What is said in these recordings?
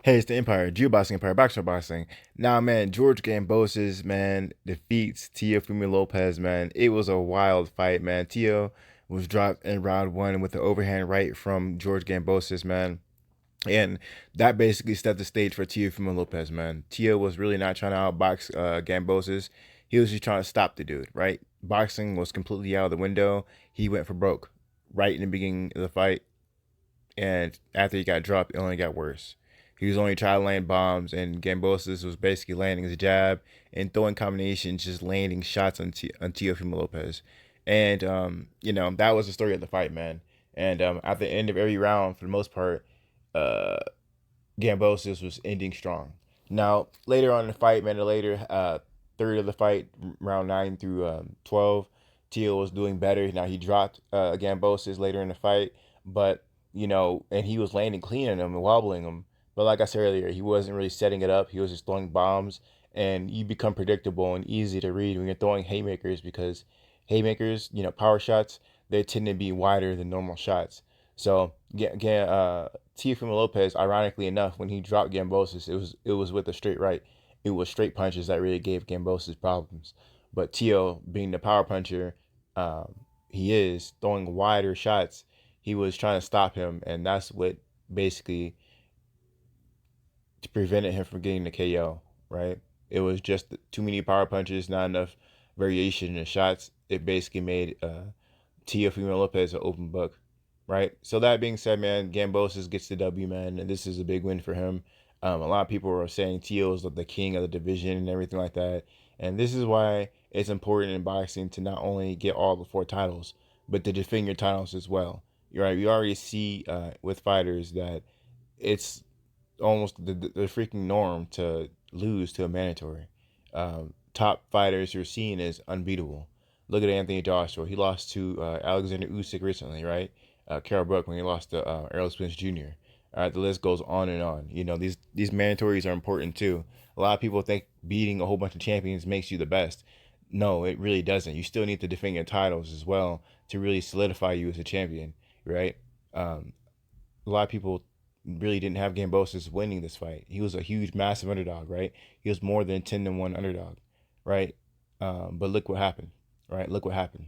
Hey, it's the Empire, Boxing Empire, Boxer Boxing. Now, man, George Kambosos, man, defeats Teofimo Lopez, man. It was a wild fight, man. Teo was dropped in round one with the overhand right from George Kambosos, man. And that basically set the stage for Teofimo Lopez, man. Teo was really not trying to outbox Kambosos. He was just trying to stop the dude, right? Boxing was completely out of the window. He went for broke right in the beginning of the fight. And after he got dropped, it only got worse. He was only trying to land bombs, and Gambosis was basically landing his jab and throwing combinations, just landing shots on Teofimo Lopez. And, that was the story of the fight, man. And at the end of every round, for the most part, uh, Gambosis was ending strong. Now, later on in the fight, man, the later third of the fight, round 9 through 12, Teal was doing better. Now, he dropped Gambosis later in the fight, but, and he was landing clean on him and wobbling him. But like I said earlier, he wasn't really setting it up. He was just throwing bombs, and you become predictable and easy to read when you're throwing haymakers because haymakers, power shots, they tend to be wider than normal shots. So, Teofimo Lopez, ironically enough, when he dropped Gambosis, it was with a straight right. It was straight punches that really gave Gambosis problems. But Teo, being the power puncher, he is throwing wider shots. He was trying to stop him, and that's what basically prevented him from getting the KO. Right? It was just too many power punches, not enough variation in the shots. It basically made Teofimo Lopez an open book, right? So that being said, man, Gambosis gets the W, man, and this is a big win for him. A lot of people are saying Teo is the king of the division and everything like that, and this is why it's important in boxing to not only get all the four titles, but to defend your titles as well. You're right. We already see with fighters that it's almost the freaking norm to lose to a mandatory. Top fighters you're seeing is unbeatable. Look at Anthony Joshua. He lost to Alexander Usyk recently, right? Carol Brook when he lost to Errol Spence Jr. All right, the list goes on and on. These mandatories are important too. A lot of people think beating a whole bunch of champions makes you the best. No, it really doesn't. You still need to defend your titles as well to really solidify you as a champion, right? A lot of people really didn't have Gambosis winning this fight. He was a huge, massive underdog, right? He was more than 10-1 underdog, right? But look what happened, right? Look what happened.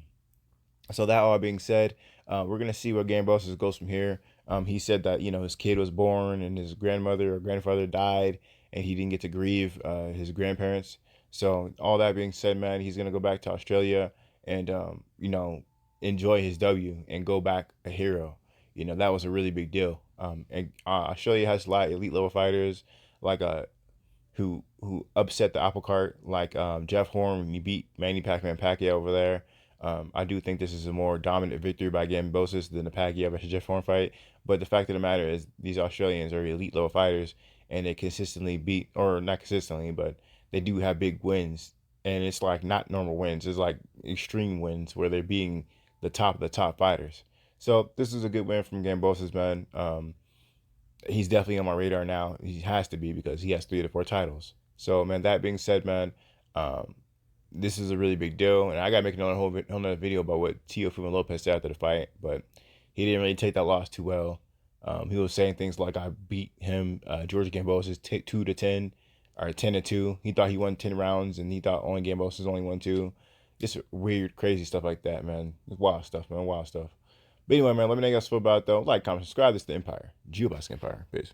So that all being said, we're gonna see where Gambosis goes from here. He said that his kid was born and his grandmother or grandfather died, and he didn't get to grieve his grandparents. So all that being said, man, he's gonna go back to Australia and enjoy his W and go back a hero. That was a really big deal. And Australia has a lot of elite level fighters like who upset the apple cart, like Jeff Horn when he beat Manny Pacquiao over there. I do think this is a more dominant victory by Gambosis than the Pacquiao versus Jeff Horn fight. But the fact of the matter is, these Australians are elite level fighters, and they consistently beat, or not consistently, but they do have big wins. And it's like not normal wins; it's like extreme wins where they're being the top of the top fighters. So this is a good win from Gambosis, man. He's definitely on my radar now. He has to be because he has 3 of the 4 titles. So, man, that being said, man, um, this is a really big deal, and I gotta make another video about what Teofimo Lopez said after the fight, but he didn't really take that loss too well. He was saying things like, "I beat him, George Gambosis, 2-10, or 10-2." He thought he won 10 rounds, and he thought only Gambosis only won two. Just weird, crazy stuff like that, man. Wild stuff, man. Wild stuff. But anyway, man, let me know how you guys feel about it, though. Like, comment, subscribe. This is the Empire, Geoboxing Empire. Peace.